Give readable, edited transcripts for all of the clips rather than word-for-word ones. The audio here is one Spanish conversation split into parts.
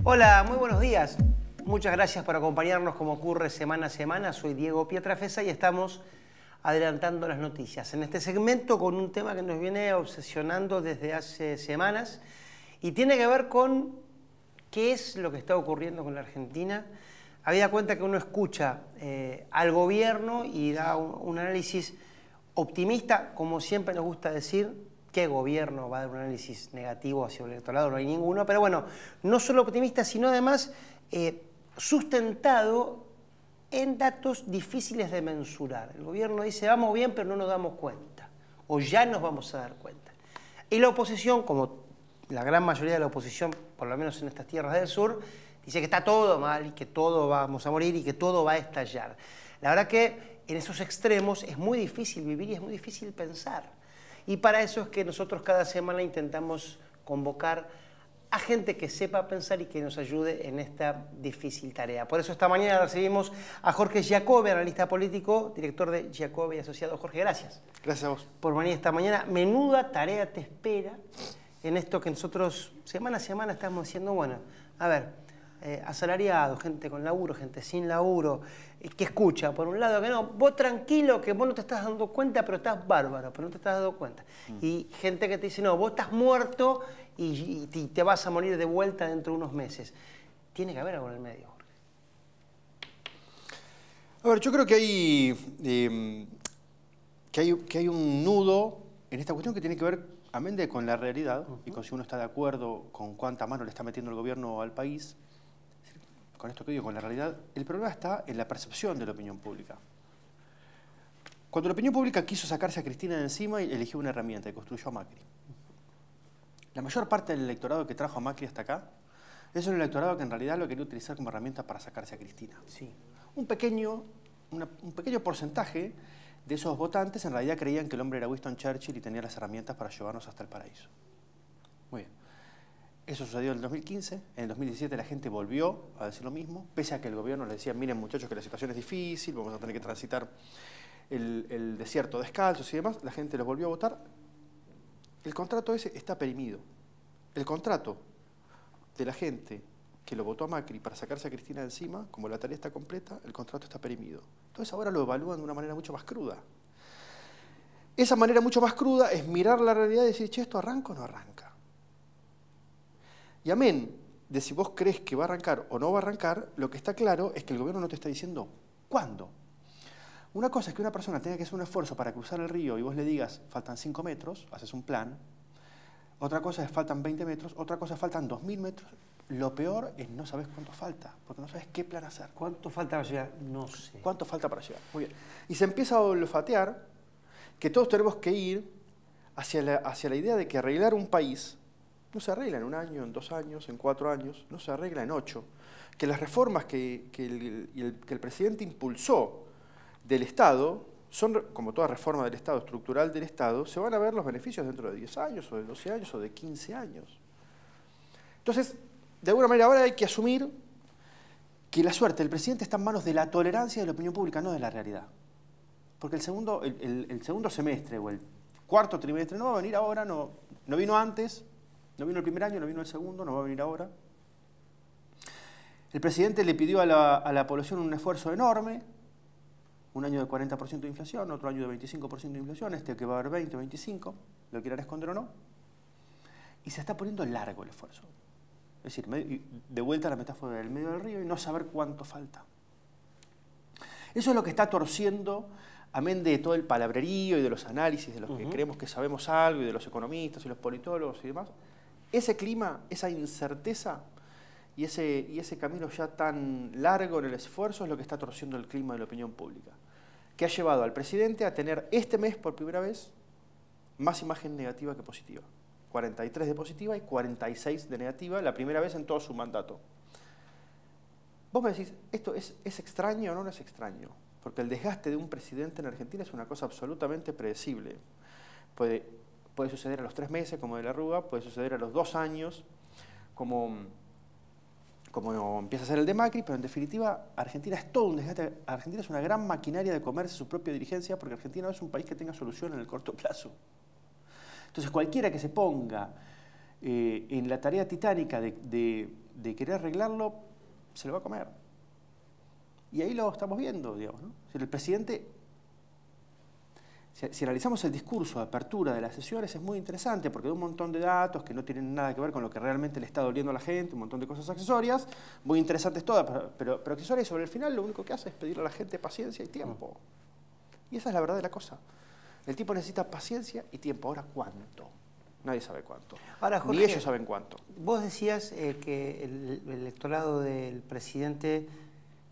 Hola, muy buenos días. Muchas gracias por acompañarnos como ocurre semana a semana. Soy Diego Pietrafesa y estamos adelantando las noticias. En este segmento con un tema que nos viene obsesionando desde hace semanas y tiene que ver con qué es lo que está ocurriendo con la Argentina. Habida cuenta que uno escucha al gobierno y da un análisis optimista, como siempre nos gusta decir. ¿Qué gobierno va a dar un análisis negativo hacia el electorado? No hay ninguno. Pero bueno, no solo optimista, sino además sustentado en datos difíciles de mensurar. El gobierno dice, vamos bien, pero no nos damos cuenta. O ya nos vamos a dar cuenta. Y la oposición, como la gran mayoría de la oposición, por lo menos en estas tierras del sur, dice que está todo mal y que todo vamos a morir y que todo va a estallar. La verdad que en esos extremos es muy difícil vivir y es muy difícil pensar. Y para eso es que nosotros cada semana intentamos convocar a gente que sepa pensar y que nos ayude en esta difícil tarea. Por eso esta mañana recibimos a Jorge Giacobbe, analista político, director de Giacobbe y Asociados. Jorge, gracias. Gracias a vos. Por venir esta mañana. Menuda tarea te espera en esto que nosotros semana a semana estamos diciendo, bueno, a ver, asalariados, gente con laburo, gente sin laburo, que escucha, por un lado que no, vos tranquilo, que vos no te estás dando cuenta, pero estás bárbaro, pero no te estás dando cuenta. Y gente que te dice, no, vos estás muerto y te vas a morir de vuelta dentro de unos meses. Tiene que haber algo en el medio, Jorge. A ver, yo creo que hay un nudo en esta cuestión que tiene que ver, amén de con la realidad, y con si uno está de acuerdo con cuánta mano le está metiendo el gobierno al país. Con esto que digo, con la realidad, el problema está en la percepción de la opinión pública. Cuando la opinión pública quiso sacarse a Cristina de encima, eligió una herramienta y construyó a Macri. La mayor parte del electorado que trajo a Macri hasta acá es un electorado que en realidad lo quería utilizar como herramienta para sacarse a Cristina. Sí. Un pequeño porcentaje de esos votantes en realidad creían que el hombre era Winston Churchill y tenía las herramientas para llevarnos hasta el paraíso. Muy bien. Eso sucedió en el 2015, en el 2017 la gente volvió a decir lo mismo, pese a que el gobierno le decía, miren muchachos que la situación es difícil, vamos a tener que transitar el desierto descalzos y demás, la gente los volvió a votar. El contrato ese está perimido. El contrato de la gente que lo votó a Macri para sacarse a Cristina de encima, como la tarea está completa, el contrato está perimido. Entonces ahora lo evalúan de una manera mucho más cruda. Esa manera mucho más cruda es mirar la realidad y decir, che, ¿esto arranca o no arranca? Y amén de si vos crees que va a arrancar o no va a arrancar, lo que está claro es que el gobierno no te está diciendo cuándo. Una cosa es que una persona tenga que hacer un esfuerzo para cruzar el río y vos le digas, faltan 5 metros, haces un plan. Otra cosa es faltan 20 metros, otra cosa es faltan 2000 metros. Lo peor es no sabes cuánto falta, porque no sabes qué plan hacer. ¿Cuánto falta para llegar? No sé. ¿Cuánto falta para llegar? Muy bien. Y se empieza a olfatear que todos tenemos que ir hacia la idea de que arreglar un país no se arregla en 1 año, en 2 años, en 4 años, no se arregla en 8. Que las reformas que el presidente impulsó del Estado son, como toda reforma del Estado, estructural del Estado, se van a ver los beneficios dentro de 10 años, o de 12 años, o de 15 años. Entonces, de alguna manera ahora hay que asumir que la suerte del presidente está en manos de la tolerancia de la opinión pública, no de la realidad. Porque el segundo semestre o el cuarto trimestre no va a venir ahora, no vino antes. No vino el primer año, no vino el segundo, no va a venir ahora. El presidente le pidió a la población un esfuerzo enorme, un año de 40% de inflación, otro año de 25% de inflación, este que va a haber 20, 25, lo quieran esconder o no. Y se está poniendo largo el esfuerzo. Es decir, de vuelta a la metáfora del medio del río y no saber cuánto falta. Eso es lo que está torciendo, amén de todo el palabrerío y de los análisis de los que creemos que sabemos algo y de los economistas y los politólogos y demás. Ese clima, esa incerteza y ese camino ya tan largo en el esfuerzo es lo que está torciendo el clima de la opinión pública, que ha llevado al presidente a tener este mes por primera vez más imagen negativa que positiva. 43 de positiva y 46 de negativa, la primera vez en todo su mandato. Vos me decís, ¿esto es extraño o no es extraño? Porque el desgaste de un presidente en Argentina es una cosa absolutamente predecible. Puede suceder a los 3 meses, como de la Rúa, puede suceder a los 2 años, como empieza a ser el de Macri, pero en definitiva Argentina es todo un desgaste. Argentina es una gran maquinaria de comerse su propia dirigencia porque Argentina no es un país que tenga solución en el corto plazo. Entonces cualquiera que se ponga en la tarea titánica de querer arreglarlo, se lo va a comer. Y ahí lo estamos viendo, digamos, ¿no? El presidente, si analizamos el discurso de apertura de las sesiones, es muy interesante porque da un montón de datos que no tienen nada que ver con lo que realmente le está doliendo a la gente, un montón de cosas accesorias, muy interesantes todas, pero accesorias, y sobre el final lo único que hace es pedirle a la gente paciencia y tiempo. Y esa es la verdad de la cosa. El tipo necesita paciencia y tiempo. Ahora, ¿cuánto? Nadie sabe cuánto. Ahora, Jorge, ni ellos saben cuánto. Vos decías que el electorado del presidente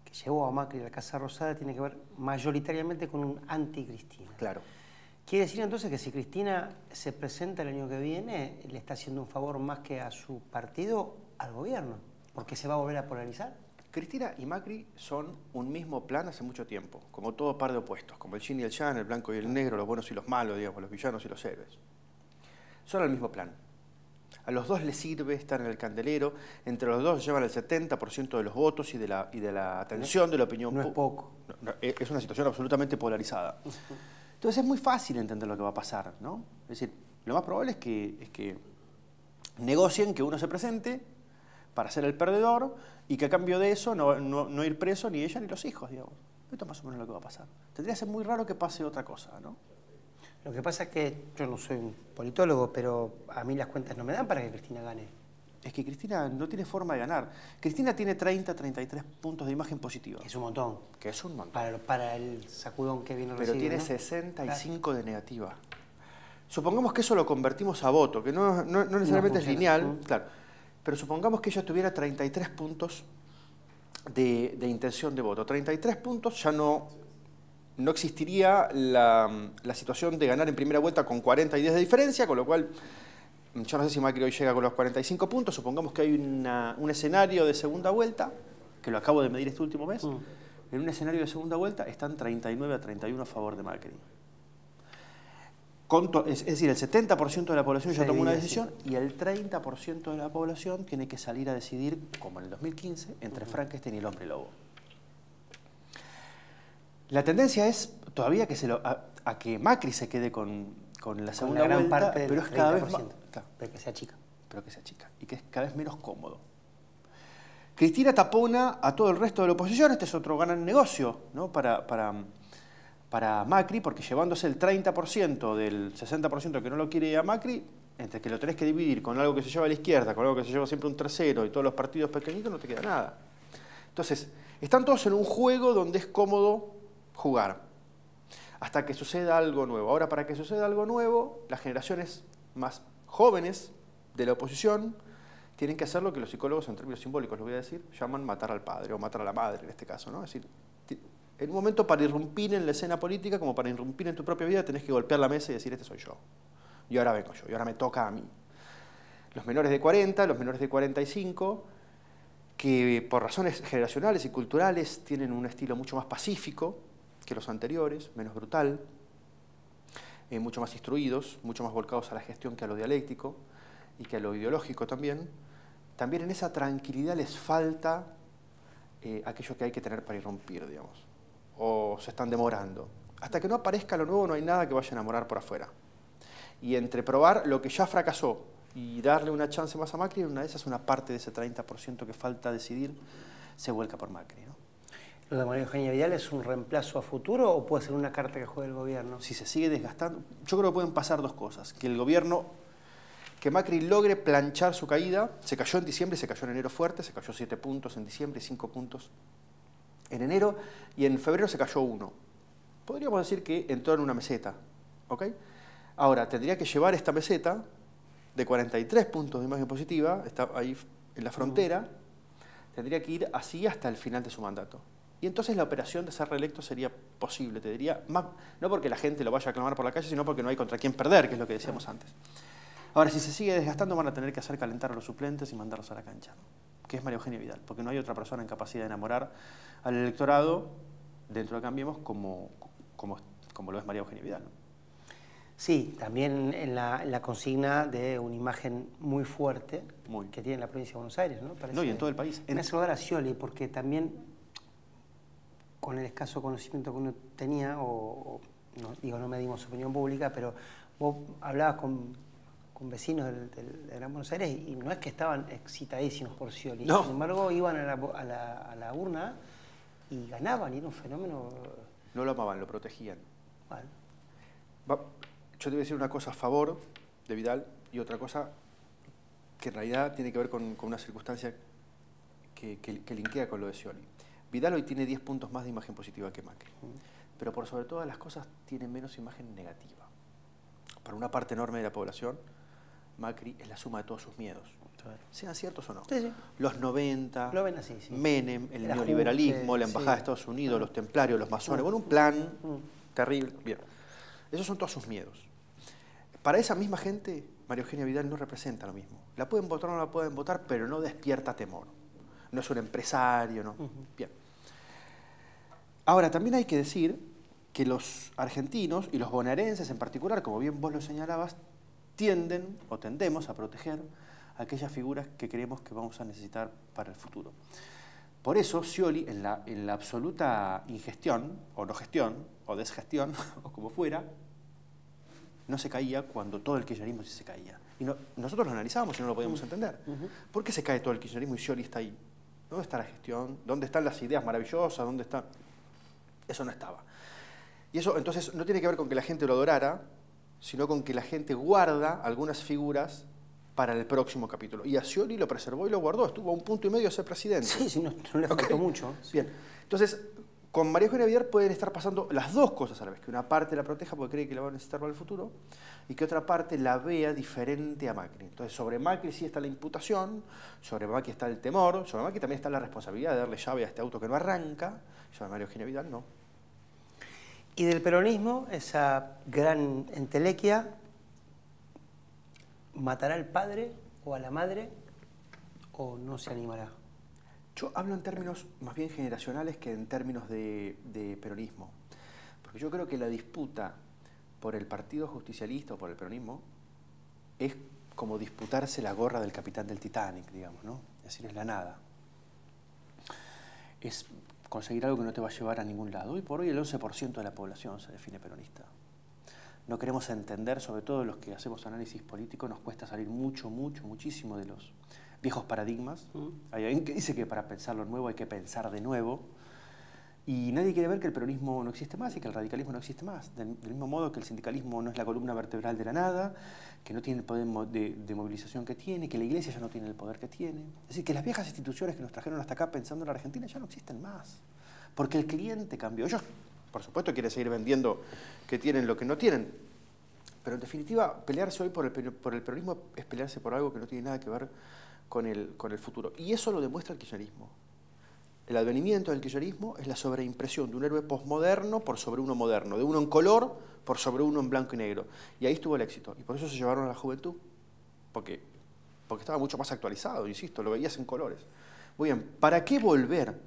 que llevó a Macri a la Casa Rosada tiene que ver mayoritariamente con un anti-Cristina. Claro. ¿Quiere decir entonces que si Cristina se presenta el año que viene, le está haciendo un favor más que a su partido, al gobierno? ¿Porque se va a volver a polarizar? Cristina y Macri son un mismo plan hace mucho tiempo, como todo par de opuestos, como el yin y el yang, el blanco y el negro, los buenos y los malos, digamos, los villanos y los héroes. Son el mismo plan. A los dos les sirve estar en el candelero, entre los dos llevan el 70% de los votos y de la atención de la opinión pública. No es poco. Es una situación absolutamente polarizada. Entonces es muy fácil entender lo que va a pasar, ¿no? Es decir, lo más probable es que negocien que uno se presente para ser el perdedor y que a cambio de eso no ir preso ni ella ni los hijos, digamos. Esto es más o menos lo que va a pasar. Tendría que ser muy raro que pase otra cosa, ¿no? Lo que pasa es que yo no soy un politólogo, pero a mí las cuentas no me dan para que Cristina gane. Es que Cristina no tiene forma de ganar. Cristina tiene 30, 33 puntos de imagen positiva. Es un montón. Que es un montón. Para el sacudón que viene Pero recibiendo, tiene ¿no? 65 de negativa. Supongamos que eso lo convertimos a voto, que no necesariamente es lineal, claro. Pero supongamos que ella tuviera 33 puntos de intención de voto. 33 puntos ya no existiría la situación de ganar en primera vuelta con 40 y 10 de diferencia, con lo cual, yo no sé si Macri hoy llega con los 45 puntos, supongamos que hay un escenario de segunda vuelta, que lo acabo de medir este último mes, en un escenario de segunda vuelta están 39 a 31 a favor de Macri. Es decir, el 70% de la población ya tomó una decisión y el 30% de la población tiene que salir a decidir, como en el 2015, entre Frankenstein y el hombre lobo. La tendencia es todavía a que Macri se quede con la segunda vuelta, pero es cada vez más... Claro, pero que sea chica. Pero que sea chica y que es cada vez menos cómodo. Cristina tapona a todo el resto de la oposición. Este es otro gran negocio, ¿no? para Macri, porque llevándose el 30% del 60% que no lo quiere a Macri, entre que lo tenés que dividir con algo que se lleva a la izquierda, con algo que se lleva siempre un tercero y todos los partidos pequeñitos, no te queda nada. Entonces, están todos en un juego donde es cómodo jugar, hasta que suceda algo nuevo. Ahora, para que suceda algo nuevo, las generaciones más jóvenes de la oposición tienen que hacer lo que los psicólogos, en términos simbólicos, lo voy a decir, llaman matar al padre o matar a la madre en este caso, ¿no? Es decir, en un momento para irrumpir en la escena política, como para irrumpir en tu propia vida, tenés que golpear la mesa y decir, este soy yo. Y ahora vengo yo, y ahora me toca a mí. Los menores de 40, los menores de 45, que por razones generacionales y culturales tienen un estilo mucho más pacífico que los anteriores, menos brutal, mucho más instruidos, mucho más volcados a la gestión que a lo dialéctico y que a lo ideológico también. También en esa tranquilidad les falta aquello que hay que tener para irrumpir, digamos. O se están demorando. Hasta que no aparezca lo nuevo no hay nada que vaya a enamorar por afuera. Y entre probar lo que ya fracasó y darle una chance más a Macri, una de esas, una parte de ese 30% que falta decidir, se vuelca por Macri, ¿no? ¿Lo de María Eugenia Vidal es un reemplazo a futuro o puede ser una carta que juegue el gobierno? Si se sigue desgastando, yo creo que pueden pasar dos cosas. Que el gobierno, que Macri logre planchar su caída. Se cayó en diciembre, se cayó en enero fuerte, se cayó 7 puntos en diciembre y 5 puntos en enero, y en febrero se cayó 1. Podríamos decir que entró en una meseta, ¿ok? Ahora, tendría que llevar esta meseta de 43 puntos de imagen positiva, está ahí en la frontera, tendría que ir así hasta el final de su mandato. Y entonces la operación de ser reelecto sería posible, te diría, más, no porque la gente lo vaya a clamar por la calle, sino porque no hay contra quién perder, que es lo que decíamos antes. Ahora, si se sigue desgastando, van a tener que hacer calentar a los suplentes y mandarlos a la cancha, que es María Eugenia Vidal, porque no hay otra persona en capacidad de enamorar al electorado dentro de Cambiemos como lo es María Eugenia Vidal, ¿no? Sí, también en la consigna de una imagen muy fuerte que tiene la provincia de Buenos Aires, ¿no? Parece, no, y en todo el país. Me hace acordar a Scioli, porque también con el escaso conocimiento que uno tenía, no medimos opinión pública, pero vos hablabas con con vecinos del Gran Buenos Aires y no es que estaban excitadísimos por Scioli. No. Sin embargo, iban a la urna y ganaban, y era un fenómeno... No lo amaban, lo protegían. Bueno. Yo te voy a decir una cosa a favor de Vidal y otra cosa que en realidad tiene que ver con una circunstancia que linkea con lo de Scioli. Vidal hoy tiene 10 puntos más de imagen positiva que Macri, pero por sobre todas las cosas tiene menos imagen negativa. Para una parte enorme de la población, Macri es la suma de todos sus miedos, sean ciertos o no. Sí, sí. Los 90, lo ven así, sí. Menem, el Era neoliberalismo, la sí. embajada de Estados Unidos, los templarios, los masones, bueno, un plan terrible. Bien, esos son todos sus miedos. Para esa misma gente, María Eugenia Vidal no representa lo mismo. La pueden votar o no la pueden votar, pero no despierta temor. No es un empresario, ¿no? Bien. Ahora, también hay que decir que los argentinos y los bonaerenses en particular, como bien vos lo señalabas, tienden o tendemos a proteger aquellas figuras que creemos que vamos a necesitar para el futuro. Por eso Scioli, en la absoluta ingestión, o no gestión, o desgestión, o como fuera, no se caía cuando todo el kirchnerismo sí se caía. Y nosotros lo analizábamos y no lo podíamos entender. ¿Por qué se cae todo el kirchnerismo y Scioli está ahí? ¿Dónde está la gestión? ¿Dónde están las ideas maravillosas? ¿Dónde está? Eso no estaba. Y eso entonces no tiene que ver con que la gente lo adorara, sino con que la gente guarda algunas figuras para el próximo capítulo. Y a Scioli lo preservó y lo guardó. Estuvo a 1,5 puntos de ser presidente. Sí, no le faltó mucho. Bien. Entonces, con María Eugenia Vidal pueden estar pasando las dos cosas a la vez. Que una parte la proteja porque cree que la va a necesitar para el futuro y que otra parte la vea diferente a Macri. Entonces, sobre Macri sí está la imputación, sobre Macri está el temor, sobre Macri también está la responsabilidad de darle llave a este auto que no arranca, sobre María Eugenia Vidal no. Y del peronismo, esa gran entelequia, ¿matará al padre o a la madre o no se animará? Yo hablo en términos más bien generacionales que en términos de peronismo. Porque yo creo que la disputa por el Partido Justicialista o por el peronismo es como disputarse la gorra del capitán del Titanic, digamos, ¿no? Es decir, es la nada. Es conseguir algo que no te va a llevar a ningún lado. Hoy por hoy el 11% de la población se define peronista. No queremos entender, sobre todo los que hacemos análisis político, nos cuesta salir muchísimo de los viejos paradigmas. Hay alguien que dice que para pensar lo nuevo hay que pensar de nuevo. Y nadie quiere ver que el peronismo no existe más y que el radicalismo no existe más. Del mismo modo que el sindicalismo no es la columna vertebral de la nada, que no tiene el poder de movilización que tiene, que la iglesia ya no tiene el poder que tiene. Es decir, que las viejas instituciones que nos trajeron hasta acá pensando en la Argentina ya no existen más. Porque el cliente cambió. Ellos, por supuesto, quieren seguir vendiendo que tienen lo que no tienen. Pero en definitiva, pelearse hoy por el peronismo es pelearse por algo que no tiene nada que ver con el futuro. Y eso lo demuestra el kirchnerismo. El advenimiento del kirchnerismo es la sobreimpresión de un héroe posmoderno por sobre uno moderno, de uno en color por sobre uno en blanco y negro. Y ahí estuvo el éxito. Y por eso se llevaron a la juventud. Porque estaba mucho más actualizado, insisto, lo veías en colores. Muy bien, ¿para qué volver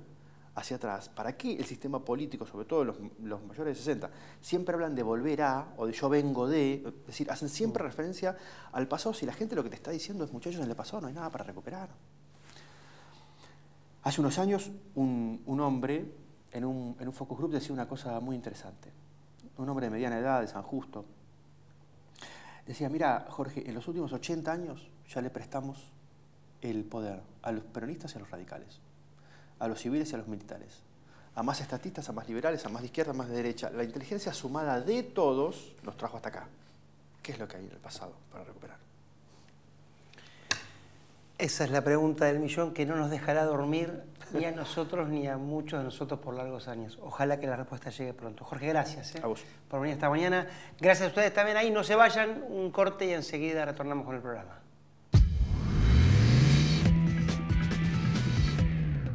hacia atrás? ¿Para qué el sistema político, sobre todo los mayores de 60, siempre hablan de volver a, o de yo vengo de, es decir, hacen siempre referencia al pasado si la gente lo que te está diciendo es, muchachos, en el pasado no hay nada para recuperar? Hace unos años un hombre en un focus group decía una cosa muy interesante. Un hombre de mediana edad, de San Justo. Decía, mira, Jorge, en los últimos 80 años ya le prestamos el poder a los peronistas y a los radicales, a los civiles y a los militares, a más estatistas, a más liberales, a más de izquierda, a más de derecha. La inteligencia sumada de todos nos trajo hasta acá. ¿Qué es lo que hay en el pasado para recuperar? Esa es la pregunta del millón que no nos dejará dormir ni a nosotros ni a muchos de nosotros por largos años. Ojalá que la respuesta llegue pronto. Jorge, gracias A vos. por venir esta mañana. Gracias a ustedes también ahí. No se vayan, un corte y enseguida retornamos con el programa.